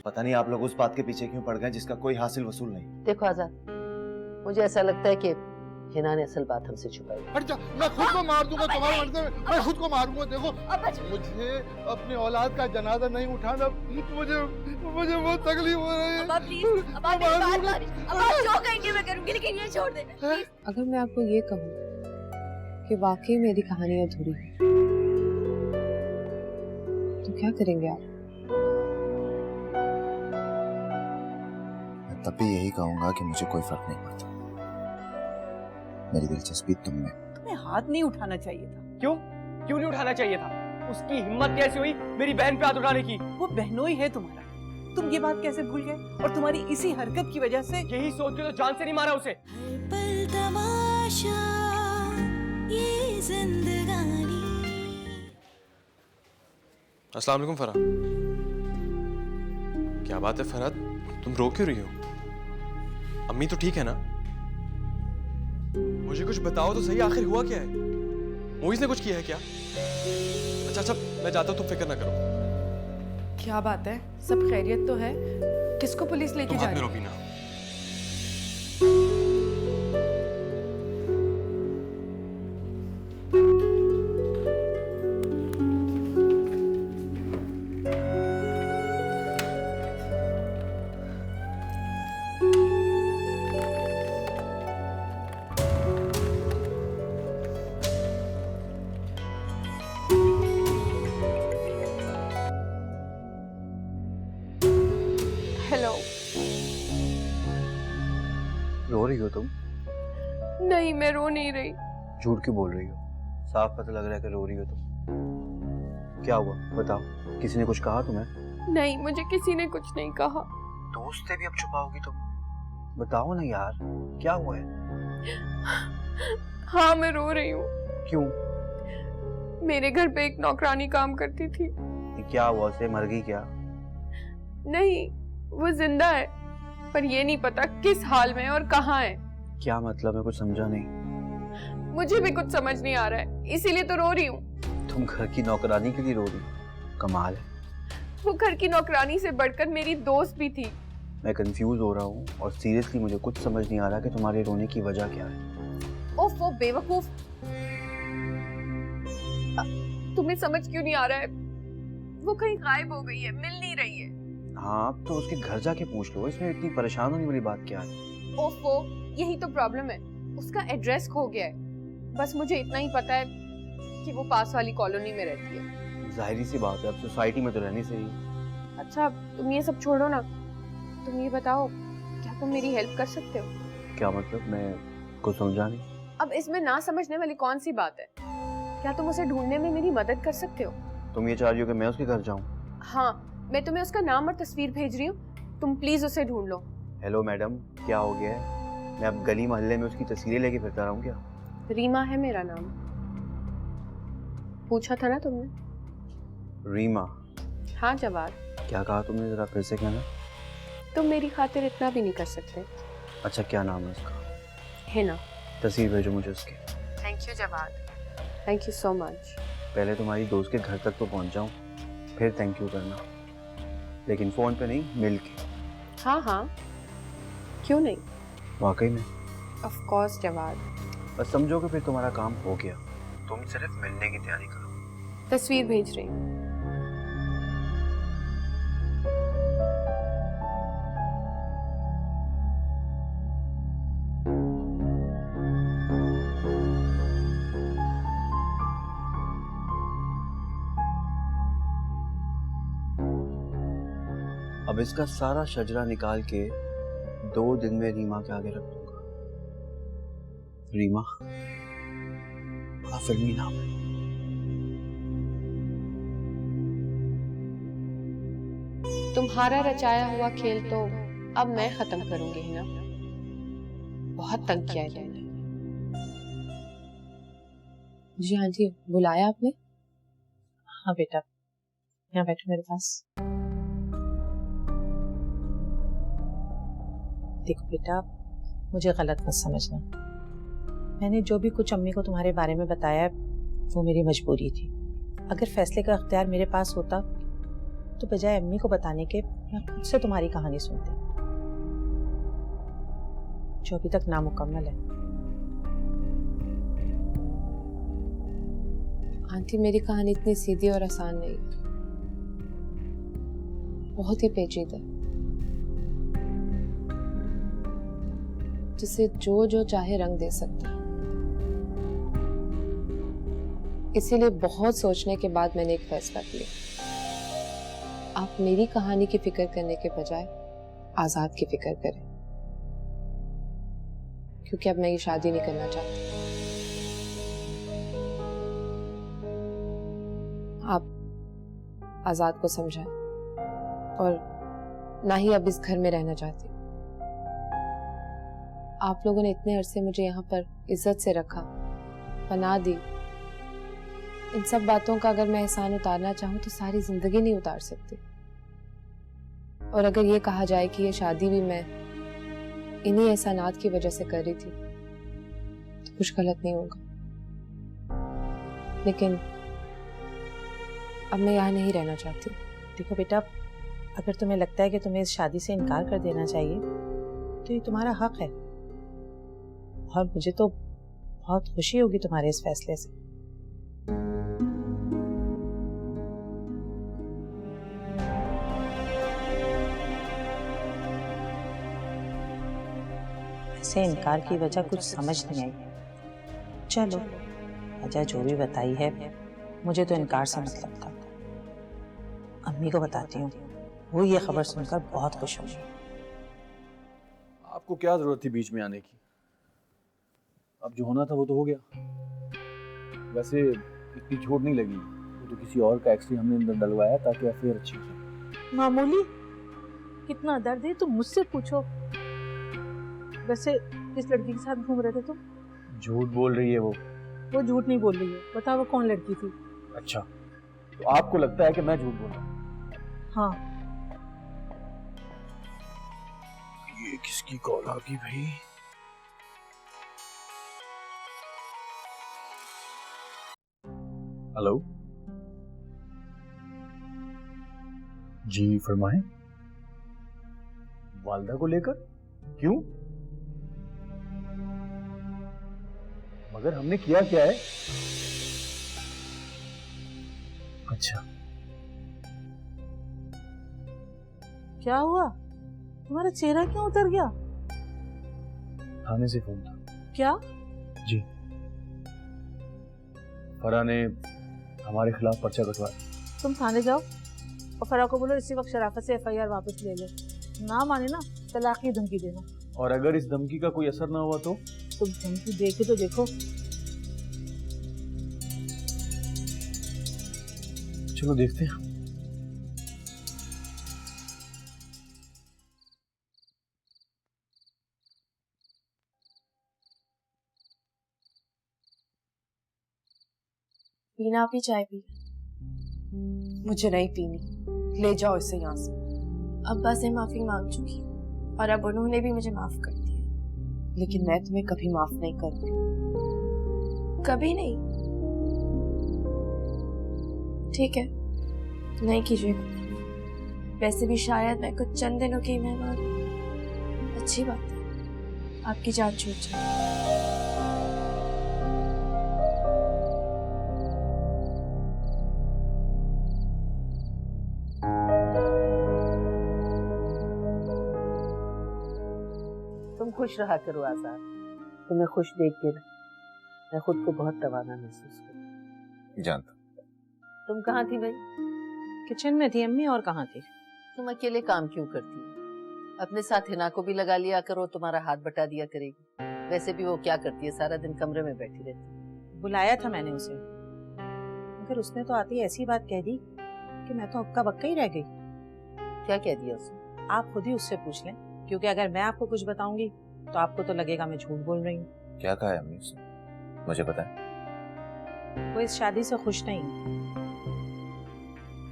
पता नहीं आप लोग उस बात के पीछे क्यों पड़ गए जिसका कोई हासिल वसूल नहीं। देखो आजाद, मुझे ऐसा लगता है कि हिना ने असल बात हमसे छुपाई। हट जा, मैं खुद को मार दूंगा तुम्हारे मर्द में, मैं खुद को मारूंगा। देखो मुझे अपनी औलाद का जनाजा नहीं उठाना, मुझे बहुत तकलीफ हो रही है। जो कहेंगे मैं करूंगी, लेकिन ये छोड़ दे। अगर मैं आपको ये कहूँ कि वाकई मेरी कहानी अधूरी है तो क्या करेंगे आप? मैं तब भी यही कहूंगा कि मुझे कोई फर्क नहीं पड़ता। मेरी दिलचस्पी तुम में। तुम्हें हाथ नहीं उठाना चाहिए था। क्यों नहीं उठाना चाहिए था? उसकी हिम्मत कैसे हुई मेरी बहन पे हाथ उठाने की? वो बहनोई है तुम्हारा, तुम ये बात कैसे भूल गए? और तुम्हारी इसी हरकत की वजह से यही सोच के तो जान से नहीं मारा उसे। अस्सलाम वालेकुम फरहत। क्या बात है फरहत, तुम रो क्यों रही हो? अम्मी तो ठीक है ना? मुझे कुछ बताओ तो सही, आखिर हुआ क्या है? मोइज ने कुछ किया है क्या? अच्छा मैं जाता हूँ, तुम फिक्र ना करो। क्या बात है, सब खैरियत तो है? किसको पुलिस लेके जा रही है? रोबीना, हेलो। रो रही हो तुम? नहीं, मैं रो नहीं रही। झूठ क्यों बोल रही हो? साफ पता लग रहा है कि रो रही हो तुम। क्या हुआ बताओ, किसी ने कुछ कहा तुम्हें? नहीं, मुझे किसी ने कुछ नहीं कहा। दोस्त से भी अब छुपाओगी तुम? बताओ ना यार, क्या हुआ है? हाँ, मैं रो रही हूँ। क्यों? मेरे घर पे एक नौकरानी काम करती थी। क्या हुआ उसे? मर गई क्या? नहीं, वो जिंदा है, पर ये नहीं पता किस हाल में और कहाँ है। क्या मतलब है? कुछ समझा नहीं। मुझे भी कुछ समझ नहीं आ रहा है, इसीलिए तो रो रही हूँ। तुम घर की नौकरानी के लिए रो रही हो? कमाल है। वो घर की नौकरानी से बढ़कर मेरी दोस्त भी थी। मैं कंफ्यूज हो रहा हूँ और सीरियसली मुझे कुछ समझ नहीं आ रहा कि तुम्हारे रोने की वजह क्या है। ओफ, वो बेवकूफ। तुम्हें समझ क्यों नहीं आ रहा है? वो कहीं गायब हो गई है, मिल नहीं रही है। हाँ, तो उसके घर जाके पूछ लो, इसमें इतनी परेशान होने वाली बात क्या है? ओफो, यही तो प्रॉब्लम है, उसका एड्रेस खो गया है। बस मुझे इतना ही पता है कि वो पास वाली कॉलोनी में रहती है। जाहिर सी बात है, अब सोसाइटी में तो रहनी सही। अच्छा, तुम ये सब छोड़ो ना, तुम ये बताओ, क्या तुम मेरी हेल्प कर सकते हो? क्या मतलब? मैं कुछ समझा नहीं। अब इसमें ना समझने वाली कौन सी बात है? क्या तुम उसे ढूंढने में मेरी मदद कर सकते हो? तुम ये चाह रही हो कि मैं उसके घर जाऊँ? हाँ, मैं तुम्हें उसका नाम और तस्वीर भेज रही हूँ, तुम प्लीज उसे ढूंढ लो। हेलो मैडम, क्या हो गया है? मैं अब गली मोहल्ले में उसकी तस्वीरें लेके फिरता रहूं क्या? रीमा है मेरा नाम। पूछा था ना तुमने? रीमा? हाँ जवाद। क्या कहा तुमने? जरा फिर से कहना। तुम मेरी खातिर इतना भी नहीं कर सकते। अच्छा, क्या नाम है उसका? हिना। तस्वीर भेजो मुझे उसकी। Thank you Jawad, thank you so much. पहले तुम्हारी दोस्त के घर तक तो पहुंच जाऊं, फिर थैंक यू करना, लेकिन फोन पे नहीं, मिल के। हाँ हाँ, क्यों नहीं? वाकई में? Of course Jawad. बस समझो कि फिर तुम्हारा काम हो गया, तुम सिर्फ मिलने की तैयारी करो। तस्वीर भेज रही हूँ। अब इसका सारा शजरा निकाल के 2 दिन में रीमा के आगे रख दूंगा। रीमा, बड़ा फिल्मी नाम है। तुम्हारा रचाया हुआ खेल तो अब मैं खत्म करूंगी हिना। बहुत तंग किया है तुमने। जी हाँ जी, बुलाया आपने? हाँ बेटा, यहाँ बैठो मेरे पास। देखो बेटा, मुझे गलत मत समझना। मैंने जो भी कुछ अम्मी को तुम्हारे बारे में बताया वो मेरी मजबूरी थी। अगर फैसले का अख्तियार मेरे पास होता तो बजाय अम्मी को बताने के मैं खुद से तुम्हारी कहानी सुनती, जो अभी तक नामुकम्मल है। आंटी, मेरी कहानी इतनी सीधी और आसान नहीं है, बहुत ही पेचीदा है, जिसे जो जो चाहे रंग दे सकता है। इसीलिए बहुत सोचने के बाद मैंने एक फैसला किया। आप मेरी कहानी की फिक्र करने के बजाय आजाद की फिक्र करें, क्योंकि अब मैं ये शादी नहीं करना चाहती। आप आजाद को समझाएं और ना ही अब इस घर में रहना चाहती। आप लोगों ने इतने अरसे मुझे यहाँ पर इज्जत से रखा, पनाह दी। इन सब बातों का अगर मैं एहसान उतारना चाहूँ तो सारी जिंदगी नहीं उतार सकती। और अगर ये कहा जाए कि ये शादी भी मैं इन्हीं एहसानात की वजह से कर रही थी तो कुछ गलत नहीं होगा। लेकिन अब मैं यहाँ नहीं रहना चाहती। देखो बेटा, अगर तुम्हें लगता है कि तुम्हें इस शादी से इनकार कर देना चाहिए तो ये तुम्हारा हक है, और मुझे तो बहुत खुशी होगी तुम्हारे इस फैसले से। ऐसे इनकार की वजह कुछ समझ नहीं आई। चलो, वजह जो भी बताई है, मुझे तो इनकार से मतलब था। अम्मी को बताती हूँ, वो ये खबर सुनकर बहुत खुश होंगी। आपको क्या जरूरत थी बीच में आने की? अब जो होना था वो तो हो गया। वैसे इतनी चोट नहीं लगी, वो तो किसी और का एक्सरे हमने अंदर डलवाया ताकि अफेयर अच्छी हो जाए। मामूली कितना दर्द है तुम मुझसे पूछो। वैसे किस लड़की के साथ घूम रहे थे तुम? झूठ बोल रही है वो झूठ नहीं बोल रही है। बताओ वो कौन लड़की थी? अच्छा, तो आपको लगता है कि मैं झूठ बोल रहा हूँ? हाँ। ये किसकी कॉल आ गई भाई? हेलो जी, फरमाएं। वालदा को लेकर? क्यों? मगर हमने किया क्या है? अच्छा, क्या हुआ? तुम्हारा चेहरा क्यों उतर गया? थाने से फोन था। क्या? जी, फरा ने हमारे खिलाफ पर्चा कटवाया। तुम थाने जाओ और फरा को बोलो इसी वक्त शराफत से एफआईआर वापस ले ले। ना माने ना तलाक की धमकी देना। और अगर इस धमकी का कोई असर ना हुआ तो? तुम धमकी दे के तो देखो। चलो देखते हैं। पीना भी चाय पी। मुझे नहीं पीनी, ले जाओ इसे यहाँ से। अब्बा से माफी मांग चुकी हूँ और अब उन्होंने भी मुझे माफ कर दिया। लेकिन मैं तुम्हें कभी माफ नहीं करूंगी। कभी नहीं? ठीक है, नहीं कीजिएगा। वैसे भी शायद मैं कुछ चंद दिनों की मेहमान हूँ। अच्छी बात है, आपकी जान छूट जाए। तुम खुश रहा करो आजाद। तुम्हें खुश देख के मैं खुद को बहुत तवाना महसूस करती। जानता। तुम कहाँ थी भाई? किचन में थी अम्मी, और कहाँ थी? तुम अकेले काम क्यों करती हो? अपने साथ हिना को भी लगा लिया करो, तुम्हारा हाथ बटा दिया करेगी। वैसे भी वो क्या करती है, सारा दिन कमरे में बैठी रहती है। बुलाया था मैंने उसे, मगर उसने तो आती ऐसी बात कह दी कि मैं तो हक्का बक्का ही रह गई। क्या कह दिया उसने? आप खुद ही उससे पूछ लें, क्योंकि अगर मैं आपको कुछ बताऊंगी तो आपको तो लगेगा मैं झूठ बोल रही हूँ। क्या कहा है अम्मी उसने? मुझे पता है। वो इस शादी से खुश नहीं है।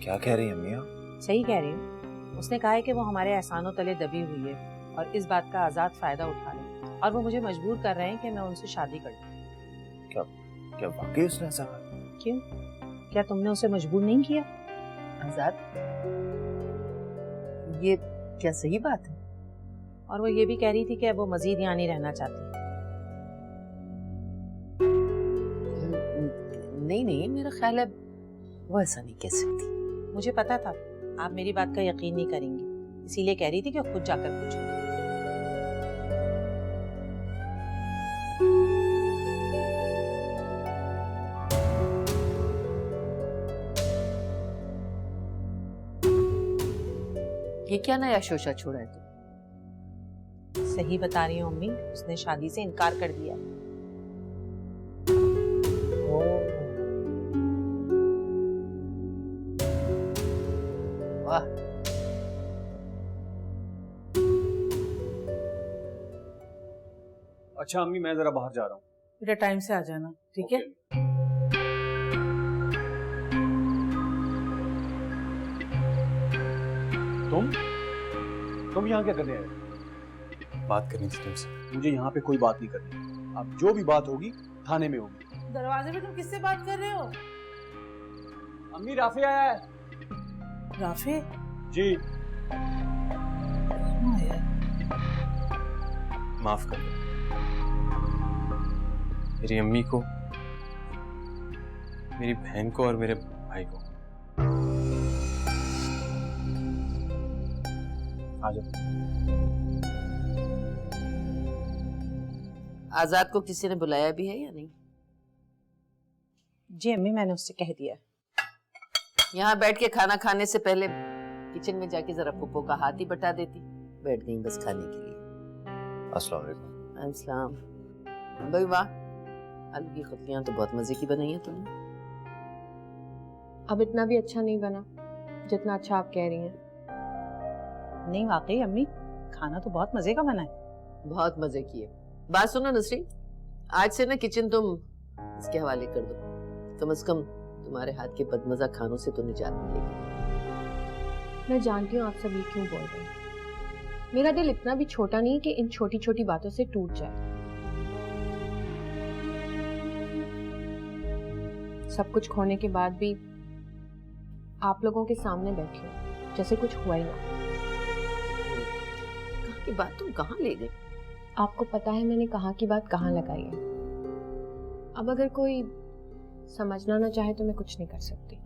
क्या कह रही है अम्मी आप? सही कह रही हूँ। उसने कहा है कि वो हमारे एहसानों तले दबी हुई है और इस बात का आजाद फायदा उठा रहे, और वो मुझे मजबूर कर रहे हैं कि मैं उनसे शादी कर लूं। क्या वाकई उसने ऐसा कहा? क्यों? क्या तुमने उसे मजबूर नहीं किया? आजाद, ये क्या सही बात है? और वो ये भी कह रही थी कि वो मजीद यहाँ नहीं रहना चाहती। नहीं नहीं, मेरा ख्याल है वो ऐसा नहीं कह सकती। मुझे पता था आप मेरी बात का यकीन नहीं करेंगी, इसीलिए कह रही थी कि खुद जाकर पूछो। ये क्या नया शोशा छोड़ा है तू? सही बता रही हूँ अम्मी, उसने शादी से इनकार कर दिया। वाह, अच्छा अम्मी, मैं जरा बाहर जा रहा हूँ। बेटा टाइम से आ जाना, ठीक है? तुम यहाँ क्या करने आए? बात करनी थी तुमसे। मुझे यहाँ पे कोई बात नहीं करनी। अब जो भी बात होगी थाने में होगी। दरवाजे पे तुम किससे बात कर रहे हो? अम्मी, राफे आया है। राफे? जी। माफ कर दो मेरी अम्मी को, मेरी बहन को और मेरे भाई को। आ जाओ। आजाद को किसी ने बुलाया भी है या नहीं? जी अम्मी, मैंने उससे कह दिया। यहाँ बैठ के खाना खाने से पहले किचन में जाके जरा पुप्पो का हाथ ही बटा देती। बैठ गई बस खाने के लिए। अस्सलाम वालेकुम। अस्सलाम। भाई वाह, आलू की खतलियां तो बहुत मजे की बनाई है तुमने। अब इतना भी अच्छा नहीं बना जितना अच्छा आप कह रही हैं। नहीं वाकई अम्मी, खाना तो बहुत मजे का बना है। बहुत मजे की है। बात सुनो नसरीन, आज से ना किचन तुम इसके हवाले कर दो। कम से कम तुम्हारे हाथ के बदमजा खानों से तो निजात मिलेगी। मैं जानती हूँ आप सब ये क्यों बोल रहे हैं। मेरा दिल इतना भी छोटा नहीं कि इन छोटी छोटी बातों से टूट जाए। सब कुछ खोने के बाद भी आप लोगों के सामने बैठी हूँ जैसे कुछ हुआ ही ना। कहाँ की बात तुम कहाँ ले गई? आपको पता है मैंने कहाँ की बात कहाँ लगाई है। अब अगर कोई समझना ना चाहे तो मैं कुछ नहीं कर सकती।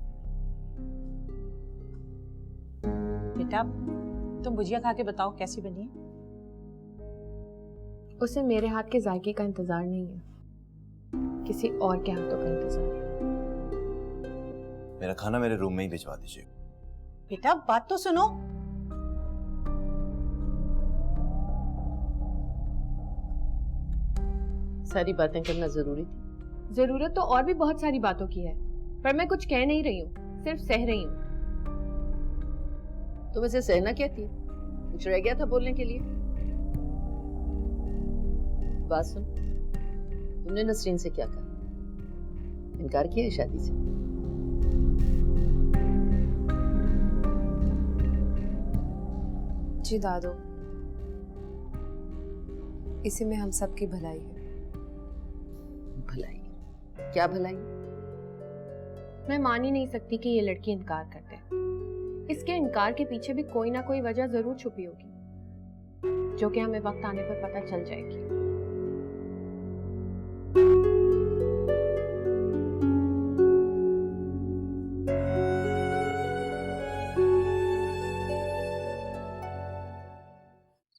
बेटा तुम भुजिया खा के बताओ कैसी बनी है। उसे मेरे हाथ के जायके का इंतजार नहीं है, किसी और के हाथों का इंतजार है। मेरा खाना मेरे रूम में ही भिजवा दीजिए। बेटा बात तो सुनो। सारी बातें करना जरूरी थी? जरूरत तो और भी बहुत सारी बातों की है, पर मैं कुछ कह नहीं रही हूँ, सिर्फ सह रही हूँ। तुम इसे सहना क्या थी? कुछ रह गया था बोलने के लिए? बात सुन, तुमने नसरीन से क्या कहा? इनकार किया है शादी से? जी दादू, इसी में हम सबकी भलाई है। भलाई? क्या भलाई? मैं मान ही नहीं सकती कि ये लड़की इनकार कर दे। इसके इनकार के पीछे भी कोई ना कोई वजह जरूर छुपी होगी, जो कि हमें वक्त आने पर पता चल जाएगी।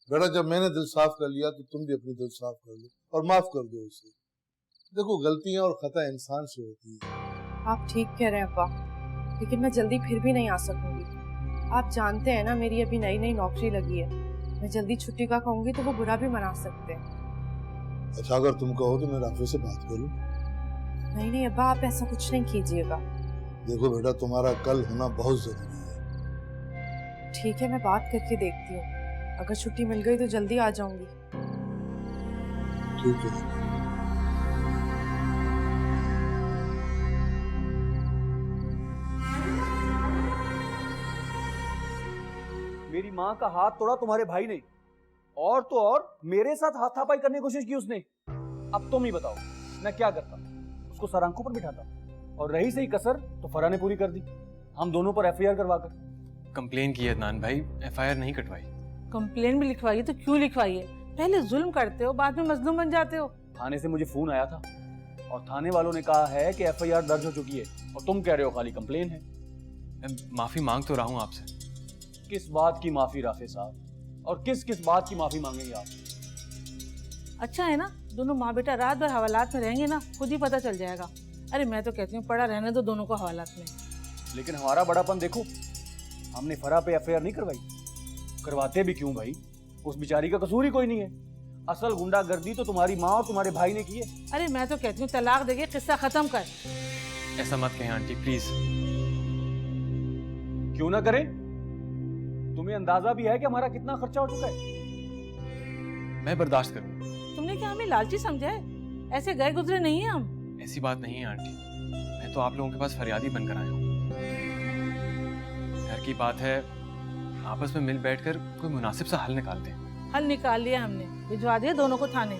बेटा, जब मैंने दिल साफ कर लिया तो तुम भी अपनी दिल साफ कर लो और माफ कर दो उसे। देखो, गलतियां और खता इंसान से होती है। आप ठीक कह रहे हैं अब्बा, लेकिन मैं जल्दी फिर भी नहीं आ सकूंगी। आप जानते हैं ना, मेरी अभी नई नई नौकरी लगी है। मैं जल्दी छुट्टी का कहूंगी तो वो बुरा भी मना सकते हैं। अच्छा, अगर तुम कहो तो मैं राफे से बात करूं? नहीं नहीं अब्बा, आप ऐसा कुछ नहीं कीजिएगा। देखो बेटा, तुम्हारा कल होना बहुत जरूरी है। ठीक है, मैं बात करके देखती हूँ। अगर छुट्टी मिल गई तो जल्दी आ जाऊंगी। ठीक है। मेरी माँ का हाथ तोड़ा तुम्हारे भाई ने, और तो और मेरे साथ हाथापाई करने की कोशिश की उसने। अब तुम ही बताओ मैं क्या करता? उसको सर आंखों पर बिठाता? और रही सही कसर तो फरा ने पूरी कर दी, हम दोनों पर एफआईआर करवाकर। कंप्लेन की है अदनान भाई, एफआईआर नहीं कटवाई। कंप्लेन भी लिखवाई है तो क्यों लिखवाई है? पहले जुल्म करते हो, बाद में मजलूम बन जाते हो। थाने से मुझे फोन आया था और थाने वालों ने कहा है कि एफआईआर दर्ज हो चुकी है और तुम कह रहे हो खाली कंप्लेन है। मैं माफी मांग तो रहा हूँ आपसे। किस बात की माफी राफे साहब, और किस किस बात की माफी मांगेंगे आप? अच्छा है ना, दोनों माँ बेटा रात भर हवालात में रहेंगे ना, खुद ही पता चल जाएगा। अरे मैं तो कहती हूँ पड़ा रहने दो दोनों को हवालात में। लेकिन हमारा बड़ापन देखो, हमने फरा पे एफआईआर नहीं करवाई। करवाते भी क्यों भाई, उस बेचारी का कसूर ही कोई नहीं है। असल गुंडागर्दी तो तुम्हारी माँ और तुम्हारे भाई ने की है। अरे मैं तो कहती हूँ तलाक देके किस्सा खत्म कर। ऐसा मत कहें आंटी प्लीज। क्यों ना करें? तुम्हें अंदाजा भी है कि हमारा कितना खर्चा हो चुका है। मैं बर्दाश्त करूँ। तुमने क्या हमें लालची समझा है? ऐसे गए गुजरे नहीं है हम। ऐसी बात नहीं है आंटी, मैं तो आप लोगों के पास फरियादी बनकर आया हूँ। घर की बात है, आपस में मिल बैठकर कोई मुनासिब सा हल निकालते हैं। हल निकाल लिया हमने, भिजवा दिया दोनों को थाने।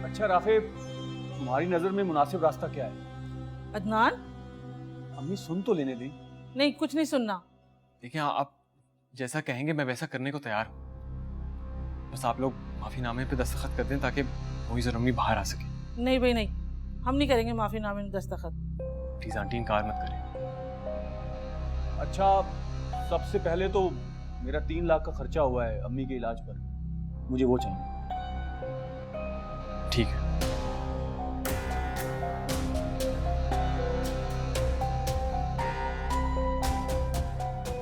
अच्छा राफे, तुम्हारी नजर में मुनासिब रास्ता क्या है? अदनान, अम्मी सुन तो लेने दें। नहीं कुछ नहीं सुनना। देखिए आप जैसा कहेंगे मैं वैसा करने को तैयार हूँ, बस आप लोग माफीनामे पे दस्तखत कर दें ताकि मोइज़ और अम्मी बाहर आ सके। नहीं भाई नहीं, हम नहीं करेंगे माफीनामे में दस्तखत। प्लीज आंटी इनकार मत करें। अच्छा, सबसे पहले तो मेरा 3 लाख का खर्चा हुआ है अम्मी के इलाज पर, मुझे वो चाहिए। ठीक है।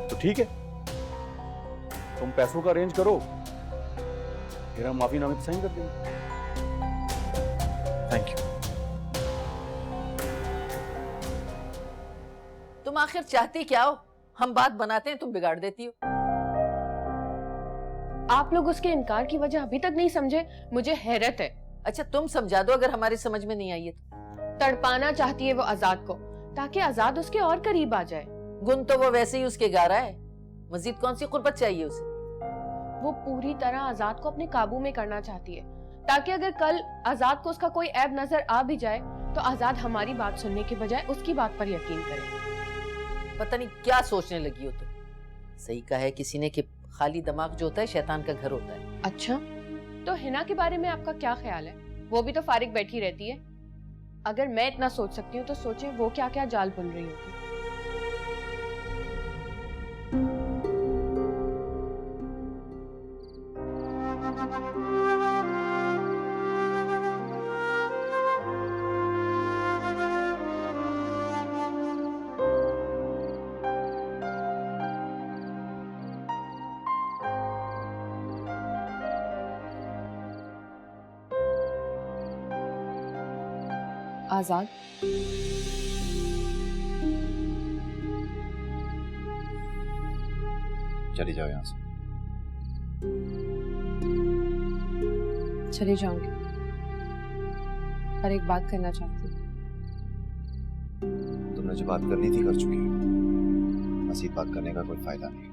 तो ठीक है, तुम पैसों का अरेंज करो, फिर हम माफीनामे पे साइन कर देंगे। Thank you. तुम आखिर चाहती क्या हो? हम बात बनाते हैं, तुम बिगाड़ देती हो। आप लोग उसके इनकार की वजह अभी तक नहीं समझे, मुझे हैरत है। अच्छा तुम समझा दो अगर हमारी समझ में नहीं आई है तो। तड़पाना चाहती है वो आजाद को ताकि आजाद उसके और करीब आ जाए। गुन तो वो वैसे ही उसके गा रहा है, मजीद कौन सी कुर्बत चाहिए उसे? वो पूरी तरह आजाद को अपने काबू में करना चाहती है ताकि अगर कल आजाद को उसका कोई ऐब नजर आ भी जाए तो आजाद हमारी बात सुनने के बजाय उसकी बात पर यकीन करे। पता नहीं क्या सोचने लगी हो तुम। सही कहा है किसी ने कि खाली दिमाग जो होता है शैतान का घर होता है। अच्छा, तो हिना के बारे में आपका क्या ख्याल है? वो भी तो फारिग बैठी रहती है। अगर मैं इतना सोच सकती हूँ तो सोचें वो क्या क्या जाल बुन रही होगी। आजाद, चली जाओ यहाँ से। चली जाऊंगी, पर एक बात करना चाहती हूँ। तुमने जो बात करनी थी कर चुकी हो, मज़ीद बात करने का कोई फायदा नहीं।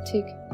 ठीक है।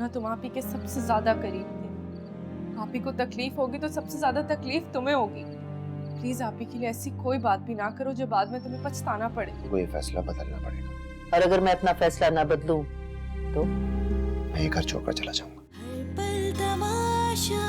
तुम आप ही के सबसे ज्यादा करीब थे। आप ही को तकलीफ होगी तो सबसे ज्यादा तकलीफ तुम्हें होगी। प्लीज आप ही के लिए ऐसी कोई बात भी ना करो जो बाद में तुम्हें पछताना पड़े। कोई फैसला बदलना पड़ेगा। और अगर मैं अपना फैसला ना बदलूं तो मैं ये घर छोड़कर चला जाऊंगा। पल तमाशा